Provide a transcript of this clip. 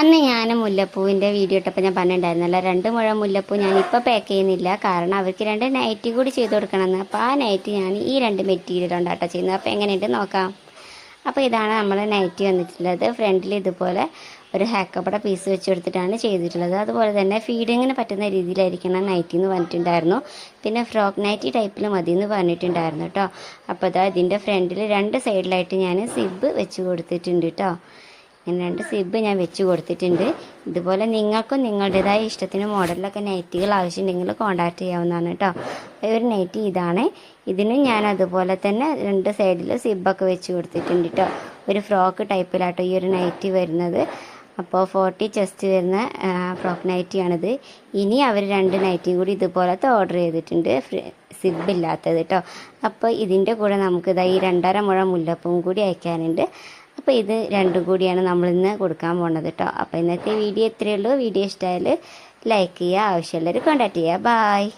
അന്ന് ഞാൻ മുല്ലപ്പൂവിൻ്റെ വീഡിയോ ഇട്ടപ്പോൾ ഞാൻ പറഞ്ഞിട്ടുണ്ടായിരുന്നല്ലോ 2 മുഴം മുല്ലപ്പൂ ഞാനിപ്പോൾ പാക്ക് ചെയ്യുന്നില്ല. കാരണം അവർക്ക് 2 നൈറ്റി കൂടി ചെയ്ത് കൊടുക്കണമെന്ന്. അപ്പോൾ ആ നൈറ്റി ഞാൻ ഈ 2 മെറ്റീരിയൽ കൊണ്ടാട്ടോ ചെയ്യുന്നത്. അപ്പോൾ എങ്ങനെയുണ്ട് നോക്കാം. അപ്പോൾ ഇതാണ് നമ്മൾ നൈറ്റി വന്നിട്ടുള്ളത്. ഫ്രണ്ടിൽ ഇതുപോലെ ഒരു ഹാക്കപ്പട പീസ് വെച്ച് കൊടുത്തിട്ടാണ് ചെയ്തിട്ടുള്ളത്. അതുപോലെ തന്നെ ഫീഡിങ്ങിന് പറ്റുന്ന രീതിയിലായിരിക്കണം നൈറ്റി എന്ന് പറഞ്ഞിട്ടുണ്ടായിരുന്നു. പിന്നെ ഫ്രോക്ക് നൈറ്റി ടൈപ്പിൽ മതി എന്ന് പറഞ്ഞിട്ടുണ്ടായിരുന്നു കേട്ടോ. അപ്പോൾ ഇതാ ഇതിൻ്റെ ഫ്രണ്ടിൽ 2 സൈഡിലായിട്ട് ഞാൻ സിബ് വെച്ച് കൊടുത്തിട്ടുണ്ട് കേട്ടോ. ഇങ്ങനെ 2 സിബ് ഞാൻ വെച്ച് കൊടുത്തിട്ടുണ്ട്. ഇതുപോലെ നിങ്ങൾക്കും നിങ്ങളുടേതായ ഇഷ്ടത്തിന് മോഡലിലൊക്കെ നൈറ്റികൾ ആവശ്യമുണ്ടെങ്കിൽ കോൺടാക്റ്റ് ചെയ്യാവുന്നതാണ് കേട്ടോ. ഒരു നൈറ്റി ഇതാണ്. ഇതിന് ഞാൻ അതുപോലെ തന്നെ 2 സൈഡിൽ സിബൊക്കെ വെച്ച് കൊടുത്തിട്ടുണ്ട് കേട്ടോ. ഒരു ഫ്രോക്ക് ടൈപ്പിലാട്ടോ ഈ ഒരു നൈറ്റി വരുന്നത്. അപ്പോൾ 40 ചെസ്റ്റ് വരുന്ന ഫ്രോക്ക് നൈറ്റിയാണിത്. ഇനി അവർ 2 നൈറ്റിയും കൂടി ഇതുപോലത്തെ ഓർഡർ ചെയ്തിട്ടുണ്ട്, സിബില്ലാത്തത് കേട്ടോ. അപ്പോൾ ഇതിൻ്റെ കൂടെ നമുക്ക് ഇതാ ഈ 2.5 മുഴം മുല്ലപ്പൂവും കൂടി അയക്കാനുണ്ട്. അപ്പോൾ ഇത് 2 കൂടിയാണ് നമ്മളിന്ന് കൊടുക്കാൻ പോകുന്നത് കേട്ടോ. അപ്പോൾ ഇന്നത്തെ വീഡിയോ ഇത്രയേ ഉള്ളൂ. വീഡിയോ ഇഷ്ടമായാൽ ലൈക്ക് ചെയ്യുക, ആവശ്യമുള്ളവർ കോൺടാക്റ്റ് ചെയ്യുക. ബായ്.